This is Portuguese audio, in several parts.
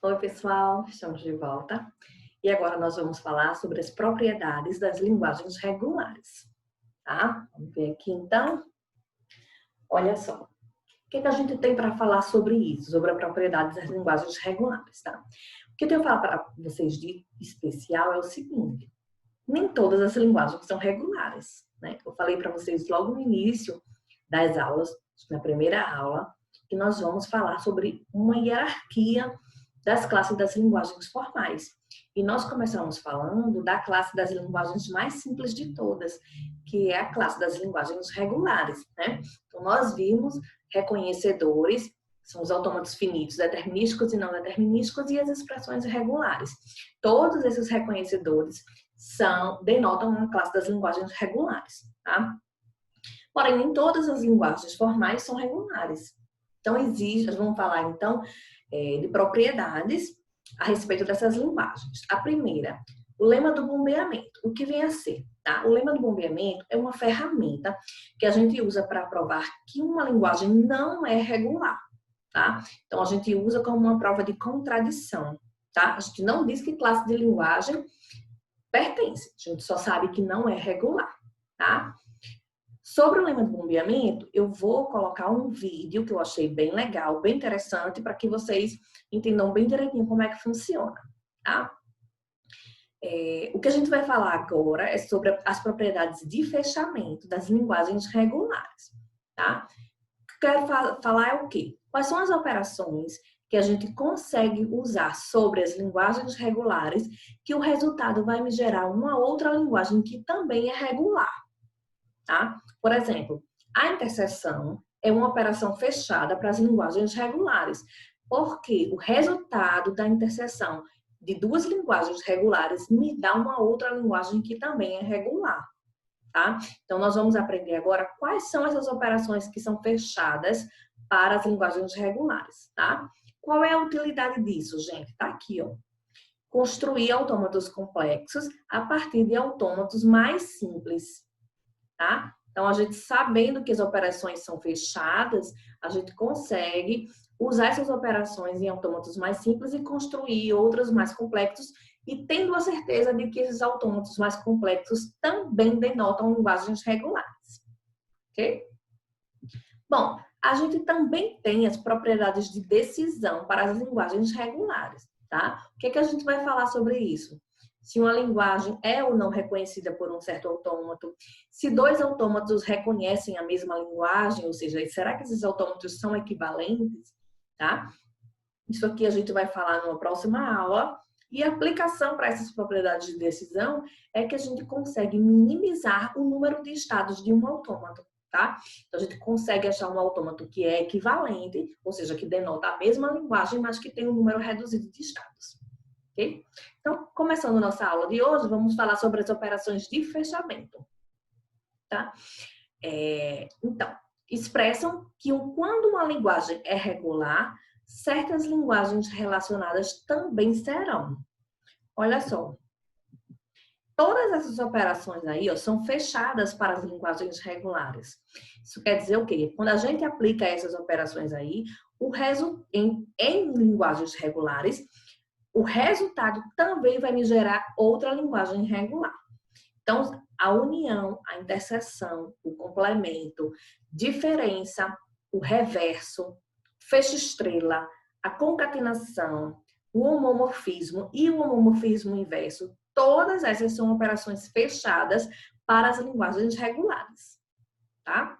Oi, pessoal, estamos de volta. E agora nós vamos falar sobre as propriedades das linguagens regulares, tá? Vamos ver aqui então. Olha só, o que a gente tem para falar sobre isso, sobre a propriedade das linguagens regulares, tá? O que eu tenho que falar para vocês de especial é o seguinte: nem todas as linguagens são regulares, né? Eu falei para vocês logo no início das aulas, na primeira aula, que nós vamos falar sobre uma hierarquia das classes das linguagens formais. E nós começamos falando da classe das linguagens mais simples de todas, que é a classe das linguagens regulares, né? Então, nós vimos reconhecedores, são os autômatos finitos, determinísticos e não determinísticos, e as expressões regulares. Todos esses reconhecedores denotam uma classe das linguagens regulares, tá? Porém, nem todas as linguagens formais são regulares. Então, vamos falar então de propriedades a respeito dessas linguagens. A primeira, o lema do bombeamento. O que vem a ser? Tá? O lema do bombeamento é uma ferramenta que a gente usa para provar que uma linguagem não é regular. Tá? Então, a gente usa como uma prova de contradição. Tá? A gente não diz que classe de linguagem pertence, a gente só sabe que não é regular. Tá? Sobre o lema do bombeamento, eu vou colocar um vídeo que eu achei bem legal, bem interessante, para que vocês entendam bem direitinho como é que funciona, tá? O que a gente vai falar agora é sobre as propriedades de fechamento das linguagens regulares, tá? O que eu quero falar é o quê? Quais são as operações que a gente consegue usar sobre as linguagens regulares que o resultado vai me gerar uma outra linguagem que também é regular. Tá? Por exemplo, a interseção é uma operação fechada para as linguagens regulares, porque o resultado da interseção de duas linguagens regulares me dá uma outra linguagem que também é regular. Tá? Então, nós vamos aprender agora quais são essas operações que são fechadas para as linguagens regulares. Tá? Qual é a utilidade disso, gente? Tá aqui, ó. Construir autômatos complexos a partir de autômatos mais simples. Tá? Então, a gente sabendo que as operações são fechadas, a gente consegue usar essas operações em autômatos mais simples e construir outros mais complexos e tendo a certeza de que esses autômatos mais complexos também denotam linguagens regulares. Ok? Bom, a gente também tem as propriedades de decisão para as linguagens regulares, tá? O que é que a gente vai falar sobre isso? Se uma linguagem é ou não reconhecida por um certo autômato, se dois autômatos reconhecem a mesma linguagem, ou seja, será que esses autômatos são equivalentes, tá? Isso aqui a gente vai falar numa próxima aula. E a aplicação para essas propriedades de decisão é que a gente consegue minimizar o número de estados de um autômato, tá? Então, a gente consegue achar um autômato que é equivalente, ou seja, que denota a mesma linguagem, mas que tem um número reduzido de estados. Ok? Então, começando nossa aula de hoje, vamos falar sobre as operações de fechamento. Tá? Então, expressam que quando uma linguagem é regular, certas linguagens relacionadas também serão. Olha só. Todas essas operações aí, ó, são fechadas para as linguagens regulares. Isso quer dizer o quê? Quando a gente aplica essas operações aí, em linguagens regulares, o resultado também vai me gerar outra linguagem regular. Então, a união, a interseção, o complemento, diferença, o reverso, fecho estrela, a concatenação, o homomorfismo e o homomorfismo inverso, todas essas são operações fechadas para as linguagens regulares, tá?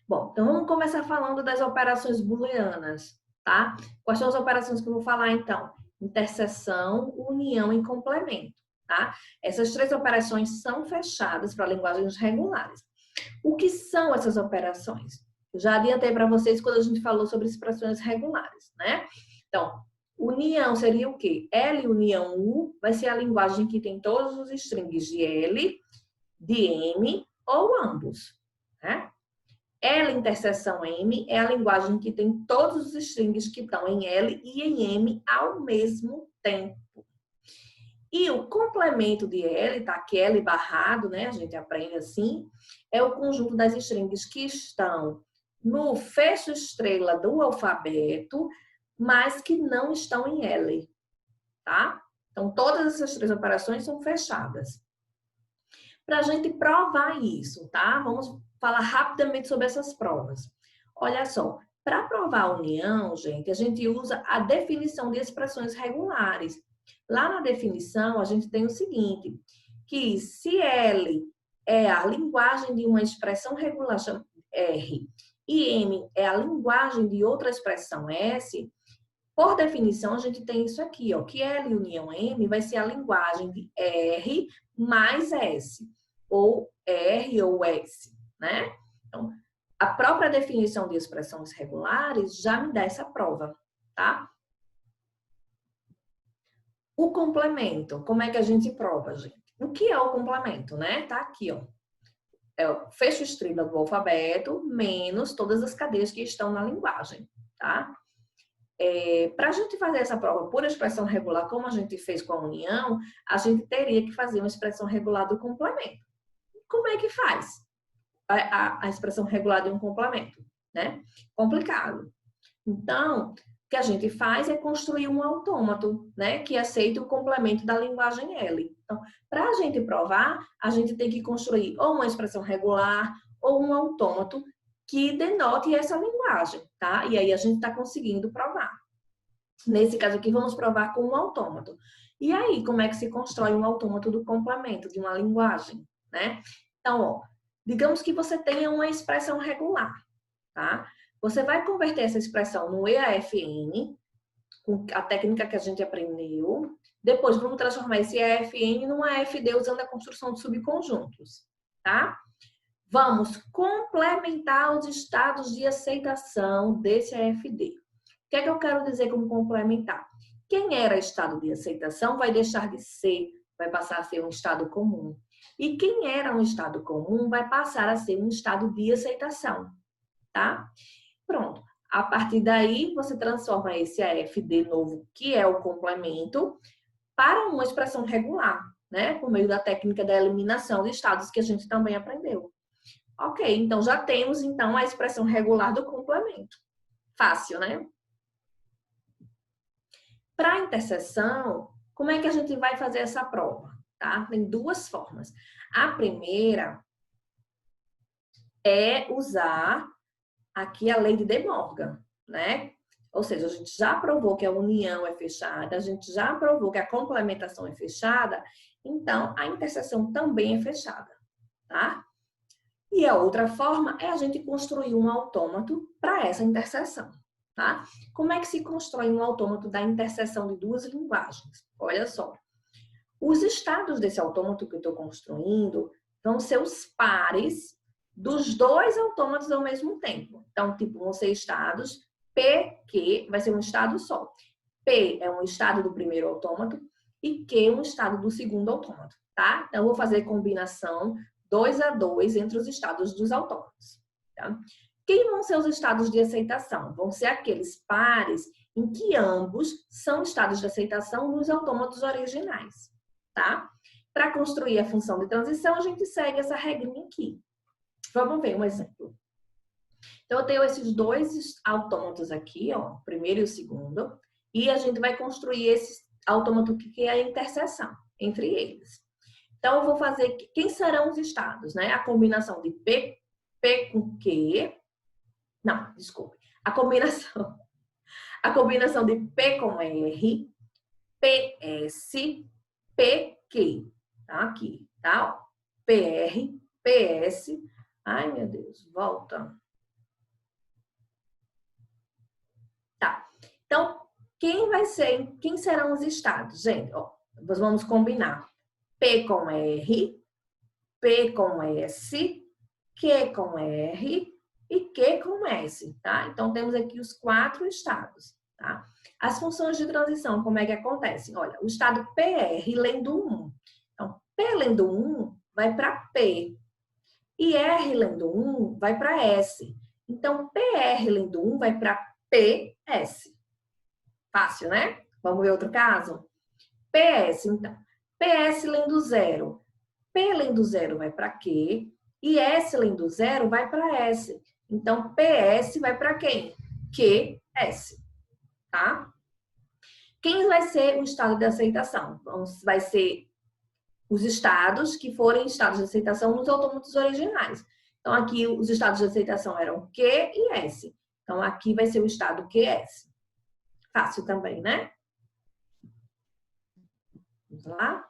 Bom, então vamos começar falando das operações booleanas, tá? Quais são as operações que eu vou falar então? Interseção, união e complemento, tá? Essas três operações são fechadas para linguagens regulares. O que são essas operações? Eu já adiantei para vocês quando a gente falou sobre expressões regulares, né? Então, união seria o quê? L união U vai ser a linguagem que tem todos os strings de L, de M ou ambos, né? L interseção M é a linguagem que tem todos os strings que estão em L e em M ao mesmo tempo. E o complemento de L, tá? Que L barrado, né? A gente aprende assim, é o conjunto das strings que estão no fecho estrela do alfabeto, mas que não estão em L, tá? Então, todas essas três operações são fechadas. Para a gente provar isso, tá? Vamos falar rapidamente sobre essas provas. Olha só, para provar a união, gente, a gente usa a definição de expressões regulares. Lá na definição, a gente tem o seguinte, que se L é a linguagem de uma expressão regular R e M é a linguagem de outra expressão S, por definição, a gente tem isso aqui, ó, que L união M vai ser a linguagem de R mais S, ou R ou S, né? Então, a própria definição de expressões regulares já me dá essa prova, tá? O complemento, como é que a gente prova, gente? O que é o complemento, né? Tá aqui, ó. É o fecho estrela do alfabeto menos todas as cadeias que estão na linguagem, tá? Para a gente fazer essa prova por expressão regular, como a gente fez com a união, a gente teria que fazer uma expressão regular do complemento. Como é que faz a expressão regular de um complemento, né? Complicado. Então, o que a gente faz é construir um autômato, né? Que aceita o complemento da linguagem L. Então, para a gente provar, a gente tem que construir ou uma expressão regular ou um autômato que denote essa linguagem, tá? E aí a gente está conseguindo provar. Nesse caso aqui, vamos provar com um autômato. E aí, como é que se constrói um autômato do complemento de uma linguagem, né? Então, ó, digamos que você tenha uma expressão regular, tá? Você vai converter essa expressão no EAFN, com a técnica que a gente aprendeu. Depois, vamos transformar esse EAFN num AFD usando a construção de subconjuntos, tá? Vamos complementar os estados de aceitação desse AFD. O que é que eu quero dizer como complementar? Quem era estado de aceitação vai deixar de ser, vai passar a ser um estado comum. E quem era um estado comum vai passar a ser um estado de aceitação, tá? Pronto. A partir daí, você transforma esse AFD novo, que é o complemento, para uma expressão regular, né? Por meio da técnica da eliminação de estados que a gente também aprendeu. Ok, então já temos então a expressão regular do complemento. Fácil, né? Para a interseção, como é que a gente vai fazer essa prova? Tá? Tem duas formas. A primeira é usar aqui a lei de De Morgan, né? Ou seja, a gente já provou que a união é fechada, a gente já provou que a complementação é fechada, então a interseção também é fechada, tá? E a outra forma é a gente construir um autômato para essa interseção, tá? Como é que se constrói um autômato da interseção de duas linguagens? Olha só. Os estados desse autômato que eu estou construindo vão ser os pares dos dois autômatos ao mesmo tempo. Então, tipo, vão ser estados P, Q, vai ser um estado só. P é um estado do primeiro autômato e Q um estado do segundo autômato, tá? Então, eu vou fazer combinação 2 a 2 entre os estados dos autômatos, tá? Quem vão ser os estados de aceitação? Vão ser aqueles pares em que ambos são estados de aceitação nos autômatos originais, tá? Para construir a função de transição, a gente segue essa regrinha aqui. Vamos ver um exemplo. Então, eu tenho esses dois autômatos aqui, ó, o primeiro e o segundo, e a gente vai construir esse autômato que é a interseção entre eles. Então, eu vou fazer, quem serão os estados, né? A combinação de P com Q, não, desculpe, a combinação de P com R, PS, PQ, tá? Aqui, tá? PR, PS, ai meu Deus, volta. Tá, então, quem serão os estados? Gente, ó, nós vamos combinar P com R, P com S, Q com R e Q com S, tá? Então, temos aqui os 4 estados, tá? As funções de transição, como é que acontecem? Olha, o estado PR lendo 1. Então, P lendo 1 vai para P. E R lendo 1 vai para S. Então, PR lendo 1 vai para PS. Fácil, né? Vamos ver outro caso? PS, então. PS lendo 0. P lendo 0 vai para Q. E S lendo 0 vai para S. Então, PS vai para quem? QS. tá? Quem vai ser o estado de aceitação? Vai ser os estados que forem estados de aceitação nos autômatos originais. Então, aqui os estados de aceitação eram Q e S. Então, aqui vai ser o estado QS. Fácil também, né? Vamos lá?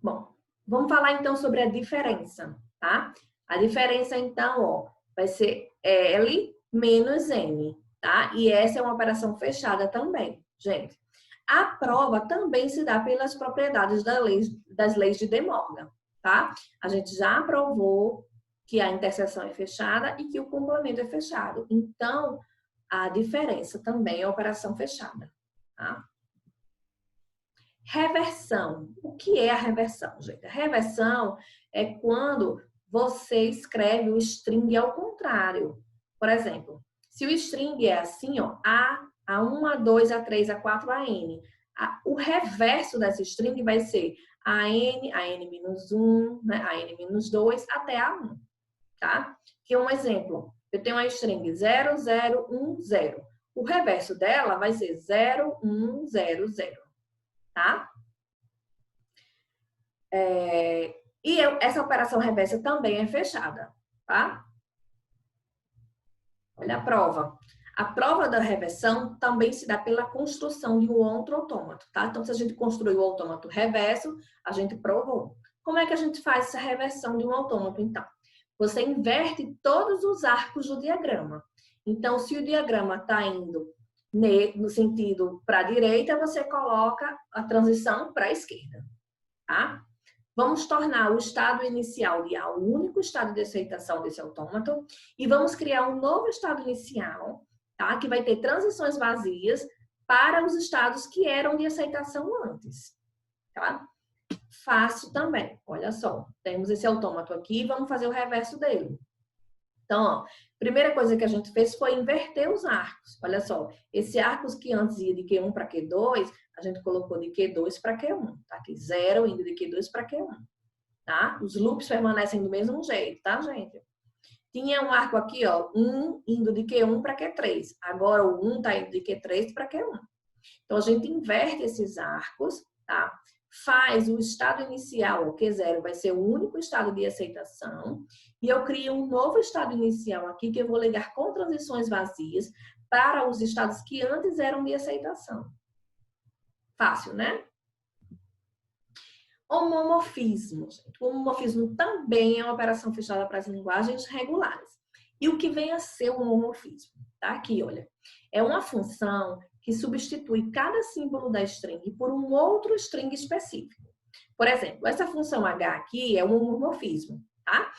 Bom, vamos falar então sobre a diferença, tá? A diferença, então, ó, vai ser L menos M, tá? E essa é uma operação fechada também, gente. A prova também se dá pelas propriedades das leis de De Morgan, tá? A gente já provou que a interseção é fechada e que o complemento é fechado. Então, a diferença também é operação fechada, tá? Reversão. O que é a reversão, gente? A reversão é quando você escreve o string ao contrário. Por exemplo, se o string é assim, ó, A1, A2, A3, A4, AN. O reverso dessa string vai ser AN-1, né? AN-2, até A1, tá? Que é um exemplo. Eu tenho uma string 0010. O reverso dela vai ser 0100. Tá? Essa operação reversa também é fechada, tá? Olha a prova. A prova da reversão também se dá pela construção de um outro autômato, tá? Então, se a gente construiu o autômato reverso, a gente provou. Como é que a gente faz essa reversão de um autômato, então? Você inverte todos os arcos do diagrama. Então, se o diagrama está indo no sentido para a direita, você coloca a transição para a esquerda, tá? Vamos tornar o estado inicial de A o único estado de aceitação desse autômato e vamos criar um novo estado inicial, tá? Que vai ter transições vazias para os estados que eram de aceitação antes, tá? Fácil também. Olha só, temos esse autômato aqui, vamos fazer o reverso dele. Então, ó, primeira coisa que a gente fez foi inverter os arcos. Olha só, esse arcos que antes ia de Q1 para Q2, a gente colocou de Q2 para Q1, tá? Aqui 0 indo de Q2 para Q1, tá? Os loops permanecem do mesmo jeito, tá, gente? Tinha um arco aqui, ó, 1 indo de Q1 para Q3. Agora o 1 tá indo de Q3 para Q1. Então, a gente inverte esses arcos, tá? Faz o estado inicial, o Q0, vai ser o único estado de aceitação. E eu crio um novo estado inicial aqui, que eu vou ligar com transições vazias para os estados que antes eram de aceitação. Fácil, né? Homomorfismo. O homomorfismo também é uma operação fechada para as linguagens regulares. E o que vem a ser o homomorfismo? Tá aqui, olha. É uma função que substitui cada símbolo da string por um outro string específico. Por exemplo, essa função H aqui é um homomorfismo, tá?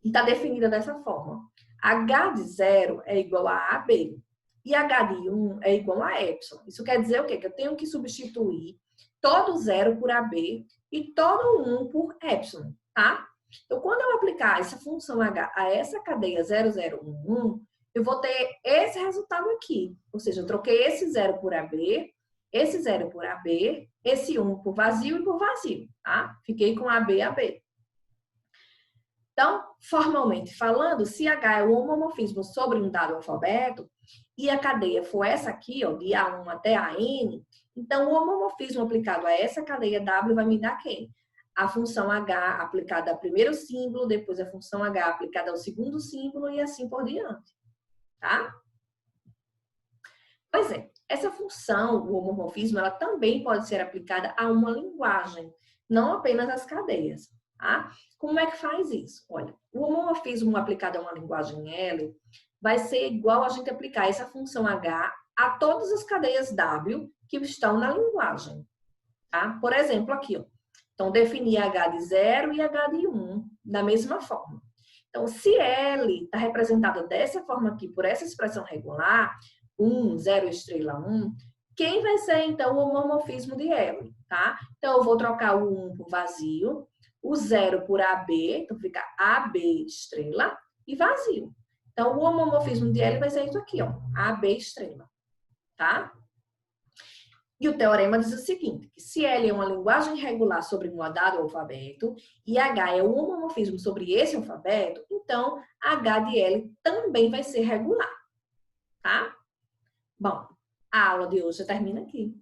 E está definida dessa forma. H de 0 é igual a AB e H de 1 é igual a epsilon. Isso quer dizer o quê? Que eu tenho que substituir todo 0 por AB e todo 1 por epsilon, tá? Então, quando eu aplicar essa função H a essa cadeia 0011, eu vou ter esse resultado aqui. Ou seja, eu troquei esse 0 por AB, esse 0 por AB, esse 1 por vazio e por vazio, tá? Fiquei com AB, AB. Então, formalmente falando, se H é o homomorfismo sobre um dado alfabeto e a cadeia for essa aqui, ó, de A1 até AN, então o homomorfismo aplicado a essa cadeia W vai me dar quem? A função H aplicada ao primeiro símbolo, depois a função H aplicada ao segundo símbolo e assim por diante, tá? Pois é, essa função, o homomorfismo, ela também pode ser aplicada a uma linguagem, não apenas às cadeias, tá? Como é que faz isso? Olha, o homomorfismo aplicado a uma linguagem L vai ser igual a gente aplicar essa função H a todas as cadeias W que estão na linguagem, tá? Por exemplo, aqui, ó. Então, definir H de 0 e H de 1 da mesma forma. Então, se L está representada dessa forma aqui, por essa expressão regular, 1, 0, estrela 1, quem vai ser, então, o homomorfismo de L, tá? Então, eu vou trocar o 1 por vazio, o 0 por AB, então fica AB estrela e vazio. Então, o homomorfismo de L vai ser isso aqui, ó, AB estrela, tá? E o teorema diz o seguinte, que se L é uma linguagem regular sobre um dado alfabeto e H é um homomorfismo sobre esse alfabeto, então H de L também vai ser regular, tá? Bom, a aula de hoje termina aqui.